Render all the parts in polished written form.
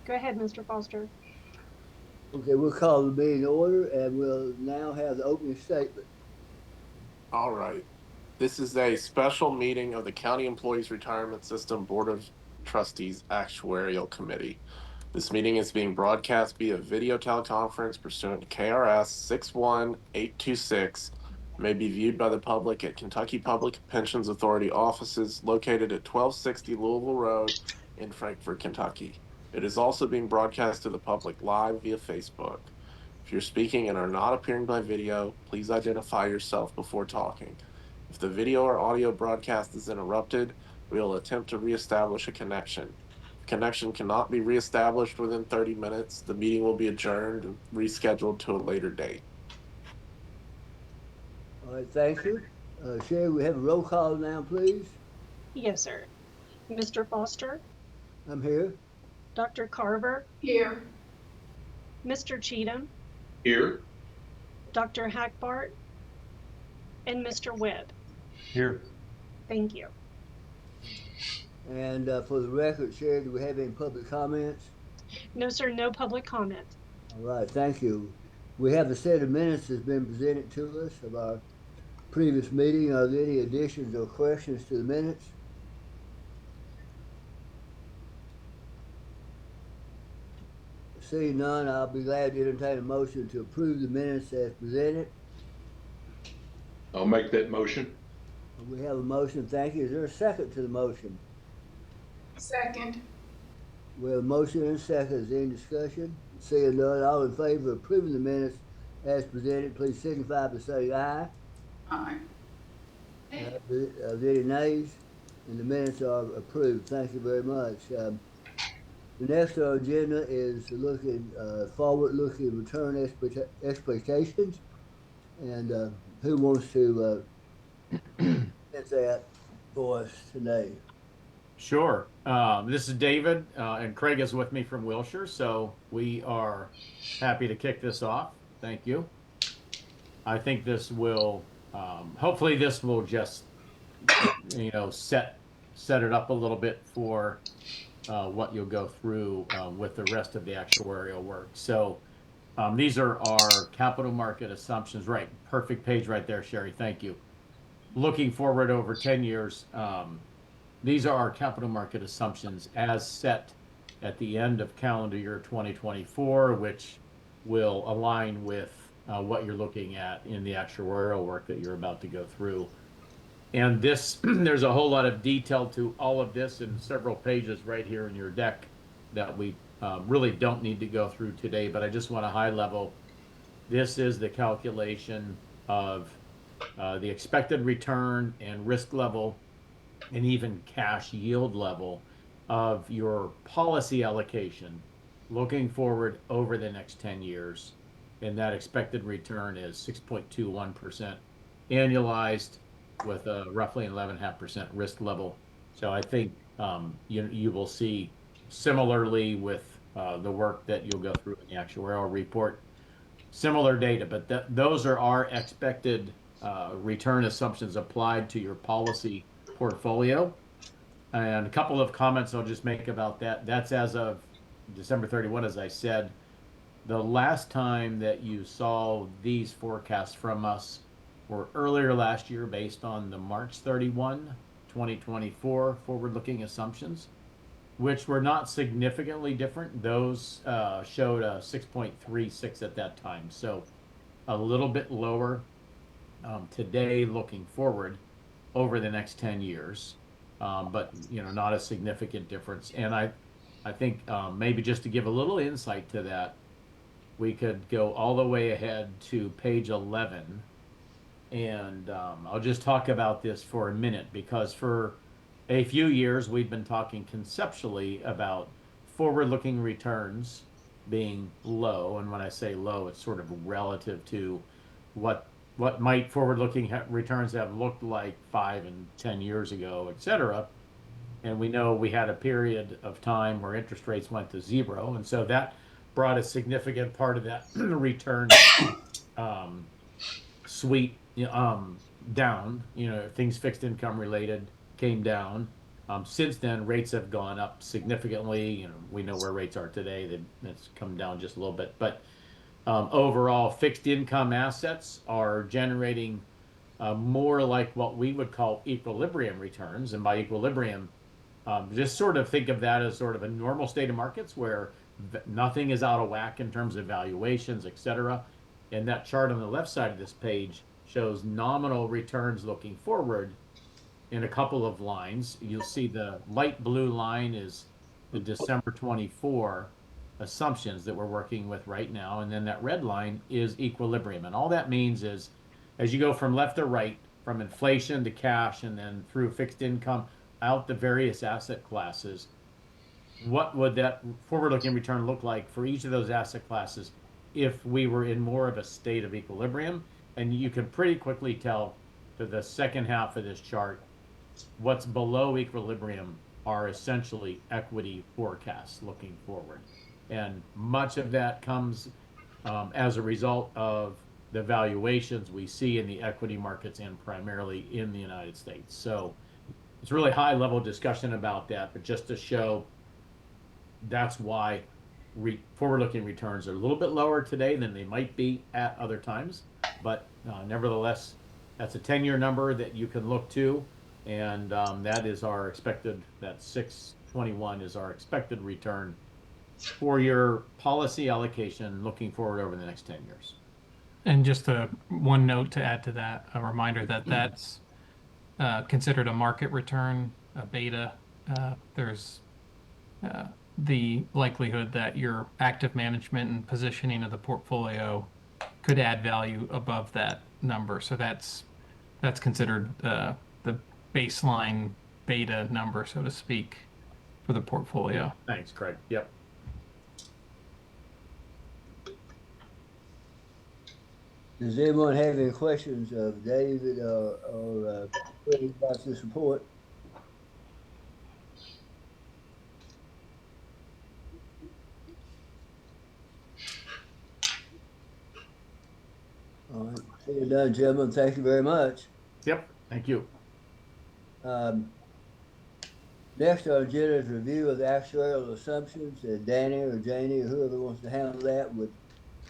Go ahead, Mr. Foster. Okay, we'll call the meeting to order and we'll now have the opening statement. All right. This is a special meeting of the County Employees Retirement System Board of Trustees Actuarial Committee. This meeting is being broadcast via video teleconference pursuant to KRS 61826. May be viewed by the public at Kentucky Public Pensions Authority offices located at 1260 Louisville Road in Frankfort, Kentucky. It is also being broadcast to the public live via Facebook. If you're speaking and are not appearing by video, please identify yourself before talking. If the video or audio broadcast is interrupted, we will attempt to reestablish a connection. If connection cannot be reestablished within 30 minutes, the meeting will be adjourned and rescheduled to a later date. All right, thank you. Sherry, we have a roll call now, please. Yes, sir. Mr. Foster, I'm here. Dr. Carver, Here. Mr. Cheatham, Here. Dr. Hackbart, and Mr. Webb. Here. Thank you. And for the record, Sherry, do we have any public comments? No, sir, no public comment. All right, thank you. We have the set of minutes that's been presented to us of our previous meeting. Are there any additions or questions to the minutes? Seeing none, I'll be glad to entertain a motion to approve the minutes as presented. I'll make that motion. We have a motion, thank you. Is there a second to the motion? Second. We have a motion and a second. Is there any discussion? Seeing none, all in favor of approving the minutes as presented, please signify by saying aye. Aye. Are there any nays? And the minutes are approved. Thank you very much. The next on our agenda is looking forward-looking return expectations. And who wants to get that for us today? Sure. This is David, and Craig is with me from Wilshire, so we are happy to kick this off. Thank you. I think this will, hopefully this will just, set it up a little bit for what you'll go through with the rest of the actuarial work. So these are our capital market assumptions. Right. Perfect page right there, Sherry. Thank you. Looking forward over 10 years, these are our capital market assumptions as set at the end of calendar year 2024, which will align with what you're looking at in the actuarial work that you're about to go through. And this, there's a whole lot of detail to all of this in several pages right here in your deck that we really don't need to go through today, but I just want to high level. This is the calculation of the expected return and risk level and even cash yield level of your policy allocation looking forward over the next 10 years. And that expected return is 6.21% annualized with a roughly 11.5% risk level. So I think you will see similarly with the work that you'll go through in the actuarial report, similar data, but those are our expected return assumptions applied to your policy portfolio. And a couple of comments I'll just make about that. That's as of December 31, as I said. The last time that you saw these forecasts from us were earlier last year based on the March 31, 2024 forward-looking assumptions, which were not significantly different. Those showed a 6.36 at that time. So a little bit lower today looking forward over the next 10 years, but not a significant difference. And I think maybe just to give a little insight to that, we could go all the way ahead to page 11, and I'll just talk about this for a minute because for a few years we've been talking conceptually about forward-looking returns being low, and when I say low, it's sort of relative to what might forward-looking returns have looked like 5 and 10 years ago, et cetera. And we know we had a period of time where interest rates went to zero, and so that brought a significant part of that return suite down. Things fixed income related came down. Since then, rates have gone up significantly. You know, we know where rates are today. It's come down just a little bit, but overall, fixed income assets are generating more like what we would call equilibrium returns. And by equilibrium, just sort of think of that as sort of a normal state of markets where nothing is out of whack in terms of valuations, et cetera. And that chart on the left side of this page shows nominal returns looking forward in a couple of lines. You'll see the light blue line is the December 24 assumptions that we're working with right now. And then that red line is equilibrium. And all that means is as you go from left to right, from inflation to cash, and then through fixed income out the various asset classes, what would that forward-looking return look like for each of those asset classes if we were in more of a state of equilibrium? And you can pretty quickly tell to the second half of this chart, what's below equilibrium are essentially equity forecasts looking forward. And much of that comes as a result of the valuations we see in the equity markets and primarily in the United States. So it's really high level discussion about that, but just to show that's why forward-looking returns are a little bit lower today than they might be at other times. But nevertheless, that's a 10-year number that you can look to. And that is our expected, that 621 is our expected return for your policy allocation looking forward over the next 10 years. And just one note to add to that, a reminder that that's considered a market return, a beta. There's the likelihood that your active management and positioning of the portfolio could add value above that number. So that's considered the baseline beta number, so to speak, for the portfolio. Thanks, Craig. Yep. Does anyone have any questions of David or Craig about this report? All right, seeing none, gentlemen, thank you very much. Yep. Thank you. Next on our agenda is review of the actuarial assumptions, and Danny or Janie or whoever wants to handle that would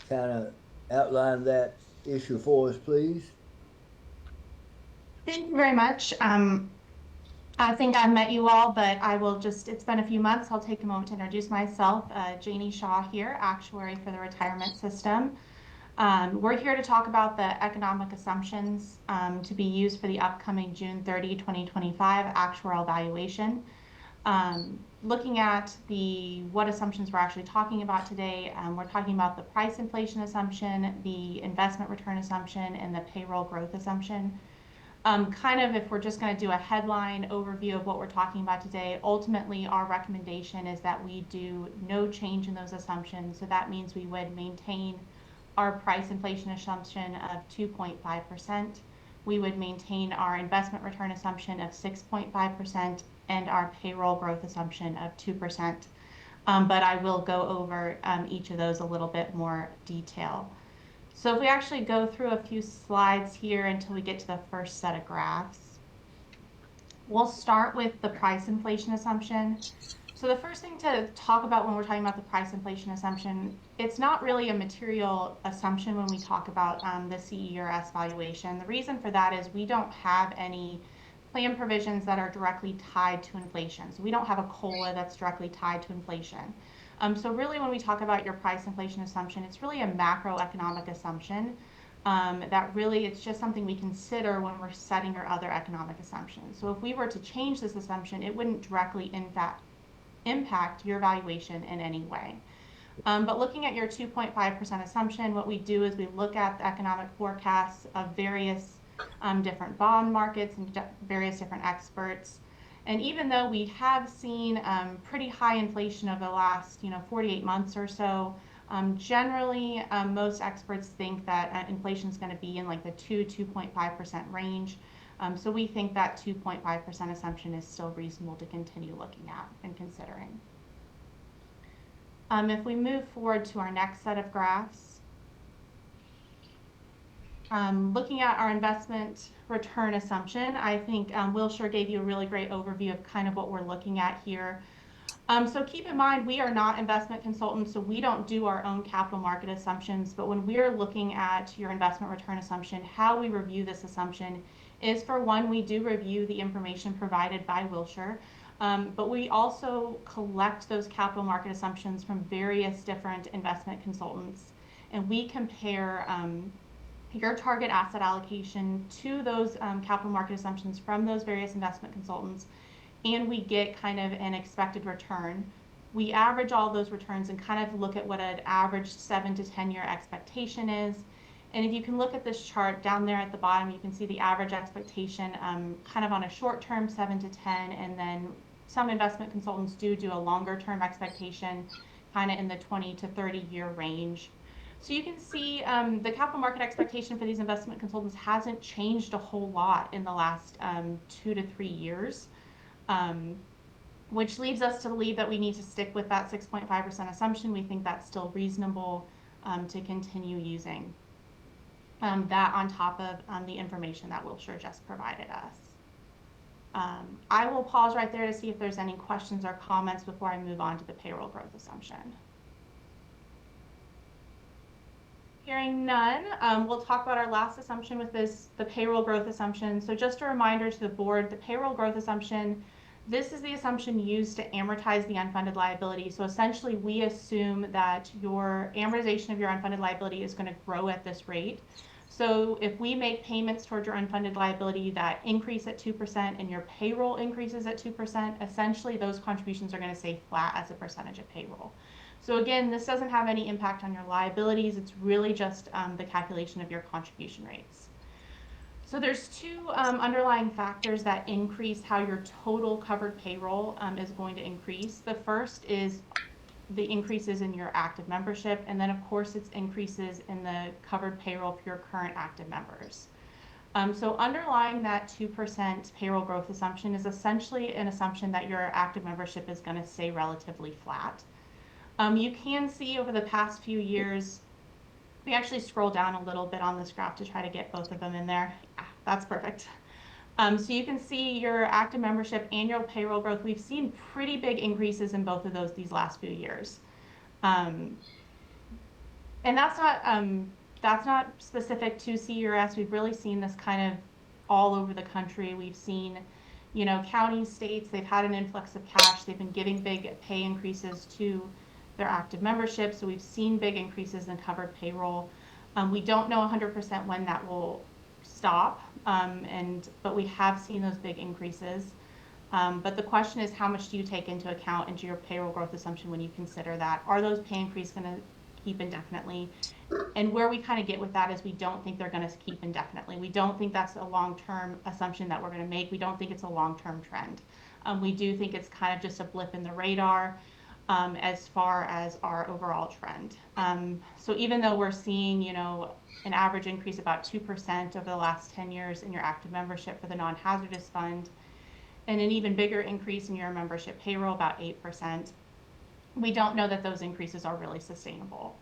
kind of outline that issue for us, please. Thank you very much. I think I've met you all, but I will just, it's been a few months. I'll take a moment to introduce myself. Janie Shaw here, actuary for the retirement system. We're here to talk about the economic assumptions to be used for the upcoming June 30, 2025 actuarial valuation. Looking at what assumptions we're actually talking about today, we're talking about the price inflation assumption, the investment return assumption, and the payroll growth assumption. Kind of if we're just going to do a headline overview of what we're talking about today, ultimately our recommendation is that we do no change in those assumptions. So that means we would maintain our price inflation assumption of 2.5%. We would maintain our investment return assumption of 6.5% and our payroll growth assumption of 2%. But I will go over each of those a little bit more detail. So if we actually go through a few slides here until we get to the first set of graphs, we'll start with the price inflation assumption. So the first thing to talk about when we're talking about the price inflation assumption, it's not really a material assumption when we talk about the CERS valuation. The reason for that is we don't have any plan provisions that are directly tied to inflation. So we don't have a COLA that's directly tied to inflation. So really when we talk about your price inflation assumption, it's really a macroeconomic assumption that really it's just something we consider when we're setting our other economic assumptions. So if we were to change this assumption, it wouldn't directly impact your valuation in any way. But looking at your 2.5% assumption, what we do is we look at the economic forecasts of various different bond markets and various different experts. And even though we have seen pretty high inflation over the last 48 months or so, generally most experts think that inflation is going to be in like the 2.5% range. So we think that 2.5% assumption is still reasonable to continue looking at and considering. If we move forward to our next set of graphs, Looking at our investment return assumption, I think Wilshire gave you a really great overview of kind of what we're looking at here. So keep in mind, we are not investment consultants, so we don't do our own capital market assumptions. But when we're looking at your investment return assumption, how we review this assumption is, for one, we do review the information provided by Wilshire, but we also collect those capital market assumptions from various different investment consultants, and we compare your target asset allocation to those capital market assumptions from those various investment consultants, and we get kind of an expected return. We average all those returns and kind of look at what an average 7 to 10 year expectation is. And if you can look at this chart down there at the bottom, you can see the average expectation kind of on a short term 7 to 10, and then some investment consultants do a longer term expectation kind of in the 20 to 30 year range. So you can see the capital market expectation for these investment consultants hasn't changed a whole lot in the last 2 to 3 years, which leads us to believe that we need to stick with that 6.5% assumption. We think that's still reasonable to continue using that on top of the information that Wilshire just provided us. I will pause right there to see if there's any questions or comments before I move on to the payroll growth assumption. Hearing none, we'll talk about our last assumption with the payroll growth assumption. So just a reminder to the board, the payroll growth assumption, this is the assumption used to amortize the unfunded liability. So essentially, we assume that your amortization of your unfunded liability is going to grow at this rate. So if we make payments towards your unfunded liability that increase at 2% and your payroll increases at 2%, essentially those contributions are going to stay flat as a percentage of payroll. So again, this doesn't have any impact on your liabilities. It's really just the calculation of your contribution rates. So there's two underlying factors that increase how your total covered payroll is going to increase. The first is the increases in your active membership, and then of course it's increases in the covered payroll for your current active members. So underlying that 2% payroll growth assumption is essentially an assumption that your active membership is going to stay relatively flat. You can see over the past few years, we actually scroll down a little bit on this graph to try to get both of them in there. Yeah, that's perfect. So you can see your active membership, annual payroll growth. We've seen pretty big increases in both of those these last few years. And that's not specific to CERS. We've really seen this kind of all over the country. We've seen, counties, states, they've had an influx of cash. They've been giving big pay increases to their active membership. So we've seen big increases in covered payroll. We don't know 100% when that will stop, but we have seen those big increases. But the question is, how much do you take into account into your payroll growth assumption when you consider that? Are those pay increases going to keep indefinitely? And where we kind of get with that is we don't think they're going to keep indefinitely. We don't think that's a long-term assumption that we're going to make. We don't think it's a long-term trend. We do think it's kind of just a blip in the radar as far as our overall trend. So even though we're seeing, an average increase about 2% over the last 10 years in your active membership for the non-hazardous fund, and an even bigger increase in your membership payroll, about 8%, we don't know that those increases are really sustainable.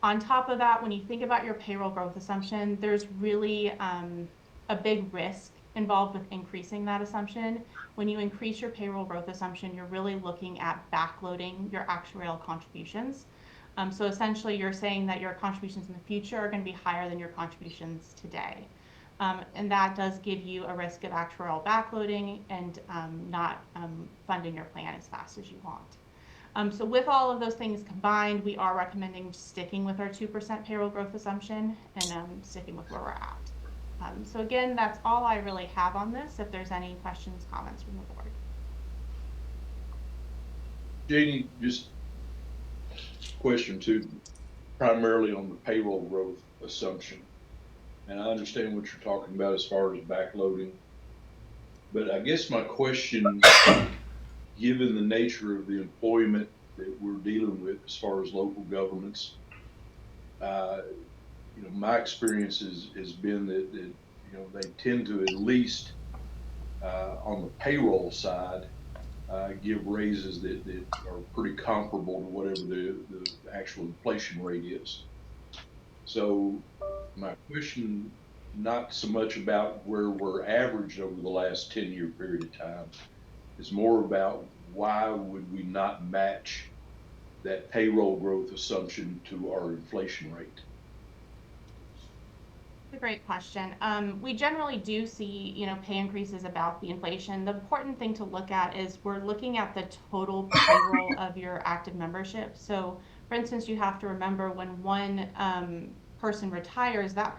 On top of that, when you think about your payroll growth assumption, there's really a big risk involved with increasing that assumption. When you increase your payroll growth assumption, you're really looking at backloading your actuarial contributions. So essentially, you're saying that your contributions in the future are going to be higher than your contributions today. And that does give you a risk of actuarial backloading and not funding your plan as fast as you want. So with all of those things combined, we are recommending sticking with our 2% payroll growth assumption and sticking with where we're at. So again, that's all I really have on this. If there's any questions, comments from the board. Jeannie, just question two, primarily on the payroll growth assumption. And I understand what you're talking about as far as backloading. But I guess my question, given the nature of the employment that we're dealing with as far as local governments, my experience has been that they tend to, at least on the payroll side, give raises that are pretty comparable to whatever the actual inflation rate is. So my question, not so much about where we're averaged over the last 10-year period of time. It's more about why would we not match that payroll growth assumption to our inflation rate? It's a great question. We generally do see, pay increases about the inflation. The important thing to look at is we're looking at the total payroll of your active membership. So, for instance, you have to remember when one person retires, that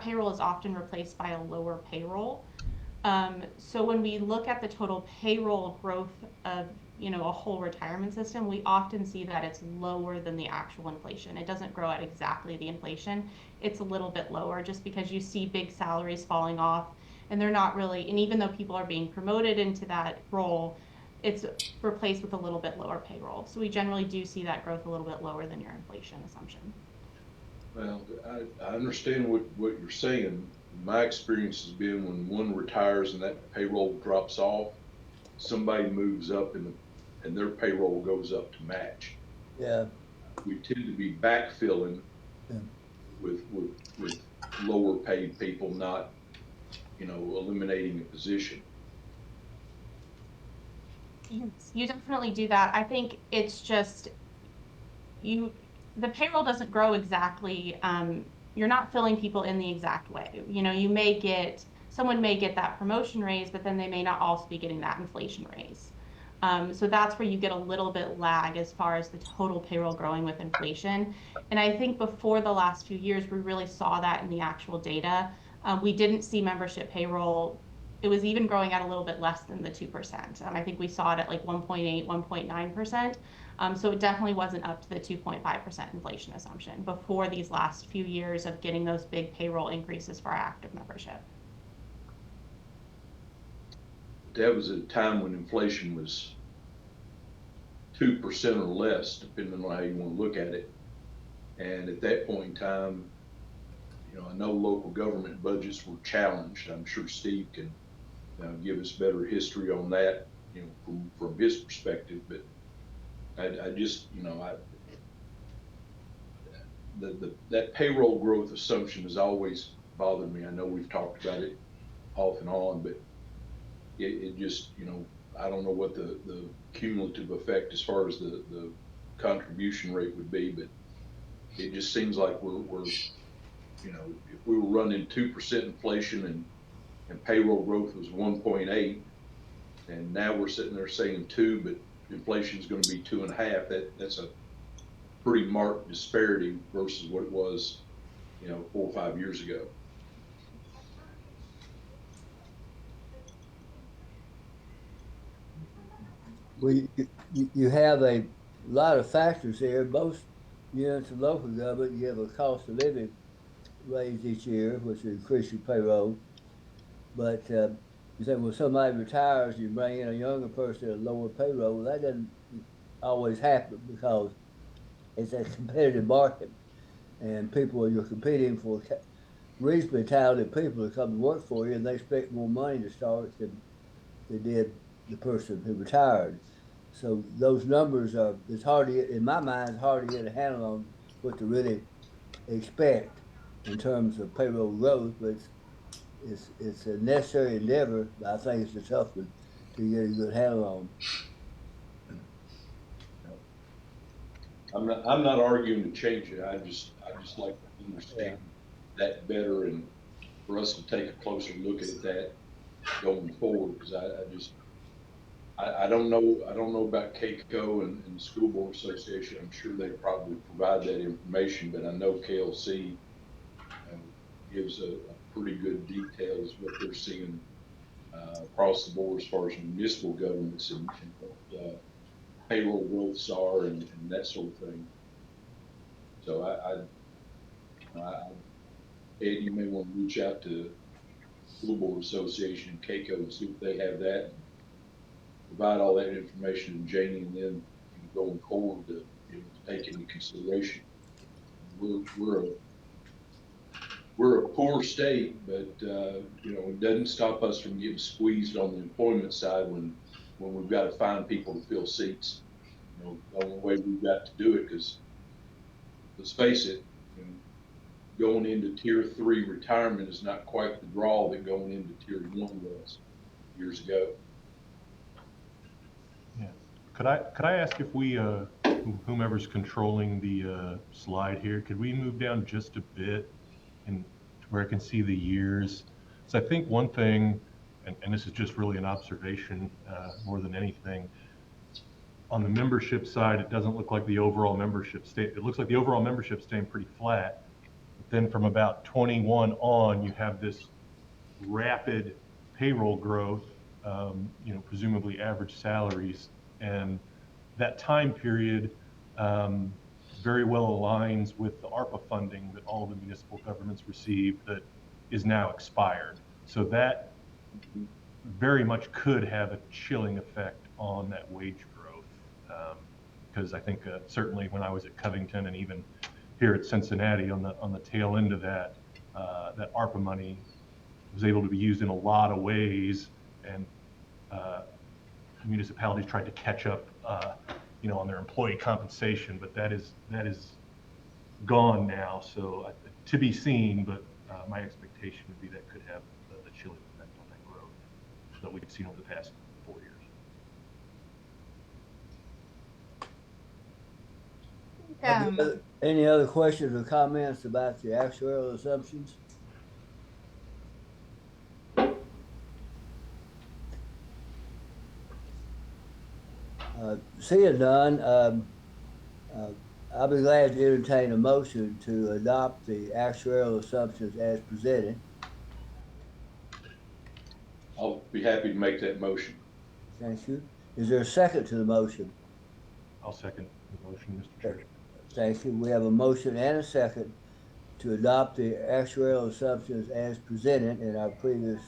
payroll is often replaced by a lower payroll. So when we look at the total payroll growth of a whole retirement system, we often see that it's lower than the actual inflation. It doesn't grow at exactly the inflation. It's a little bit lower just because you see big salaries falling off and they're not really, and even though people are being promoted into that role, it's replaced with a little bit lower payroll. So we generally do see that growth a little bit lower than your inflation assumption. Well, I understand what you're saying. My experience has been when one retires and that payroll drops off, somebody moves up and their payroll goes up to match. Yeah. We tend to be backfilling with lower paid people, not, eliminating a position. You definitely do that. I think it's just the payroll doesn't grow exactly. You're not filling people in the exact way. Someone may get that promotion raise, but then they may not also be getting that inflation raise. So that's where you get a little bit lag as far as the total payroll growing with inflation. And I think before the last few years, we really saw that in the actual data. We didn't see membership payroll. It was even growing at a little bit less than the 2%. I think we saw it at like 1.8, 1.9%. So it definitely wasn't up to the 2.5% inflation assumption before these last few years of getting those big payroll increases for our active membership. That was a time when inflation was 2% or less, depending on how you want to look at it. And at that point in time, I know local government budgets were challenged. I'm sure Steve can give us better history on that, from his perspective. But I just, that payroll growth assumption has always bothered me. I know we've talked about it off and on, but it just, I don't know what the cumulative effect as far as the contribution rate would be, but it just seems like we're if we were running 2% inflation and payroll growth was 1.8, and now we're sitting there saying 2, but inflation is going to be 2.5. That's a pretty marked disparity versus what it was, 4 or 5 years ago. Well, you have a lot of factors here. Both units of local government, you have a cost of living raise each year, which will increase your payroll. But you say, well, somebody retires, you bring in a younger person at a lower payroll. Well, that doesn't always happen because it's a competitive market, and you're competing for reasonably talented people to come to work for you, and they expect more money to start than they did the person who retired. So those numbers it's hard to get, in my mind, it's hard to get a handle on what to really expect in terms of payroll growth, but it's a necessary endeavor, but I think it's a tough one to get a good handle on. I'm not arguing to change it. I just like to understand that better, and for us to take a closer look at that going forward, because I don't know about KCO and the School Board Association. I'm sure they probably provide that information, but I know KLC gives a pretty good details what they're seeing across the board as far as municipal governments and what payroll growths are and that sort of thing. So Ed, you may want to reach out to School Board Association and KCO and see if they have that. Provide all that information to Janie, and then going forward to take into consideration. We're a poor state, but it doesn't stop us from getting squeezed on the employment side when we've got to find people to fill seats. The only way we've got to do it, because let's face it, going into tier 3 retirement is not quite the draw that going into tier 1 was years ago. Yeah. Could I ask if we, whomever's controlling the slide here, could we move down just a bit and to where I can see the years? So I think one thing, and this is just really an observation more than anything, on the membership side, it doesn't look like the overall membership it looks like the overall membership staying pretty flat. But then from about 21 on, you have this rapid payroll growth, presumably average salaries, and that time period very well aligns with the ARPA funding that all the municipal governments received that is now expired. So that very much could have a chilling effect on that wage growth. Because I think certainly when I was at Covington and even here at Cincinnati on the tail end of that, that ARPA money was able to be used in a lot of ways, and municipalities tried to catch up, on their employee compensation, but that is gone now. So to be seen, but my expectation would be that could have a chilling effect on that growth that we've seen over the past 4 years. Any other questions or comments about the actuarial assumptions? Seeing none, I'll be glad to entertain a motion to adopt the actuarial assumptions as presented. I'll be happy to make that motion. Thank you. Is there a second to the motion? I'll second the motion, Mr. Chair. Thank you. We have a motion and a second to adopt the actuarial assumptions as presented in our previous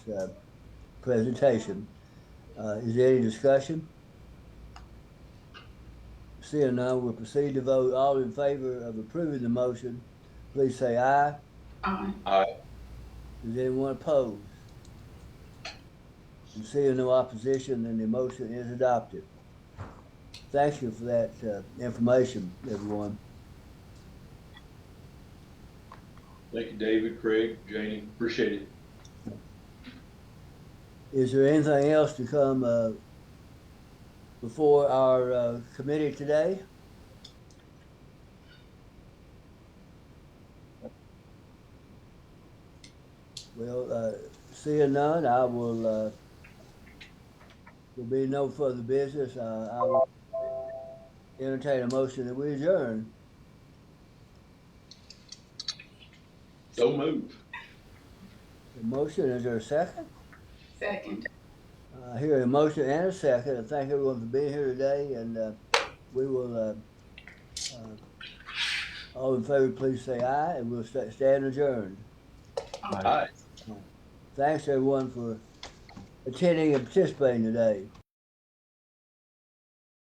presentation. Is there any discussion? Seeing none, we'll proceed to vote. All in favor of approving the motion, please say aye. Aye. Aye. Is anyone opposed? And seeing no opposition, then the motion is adopted. Thank you for that information, everyone. Thank you, David, Craig, Janie. Appreciate it. Is there anything else to come before our committee today? Well, seeing none, I will. There'll be no further business. I will entertain a motion that we adjourn. So moved. The motion, is there a second? Second. I hear a motion and a second. I thank everyone for being here today, and we will, all in favor, please say aye, and we'll stand adjourned. Aye. Thanks everyone for attending and participating today.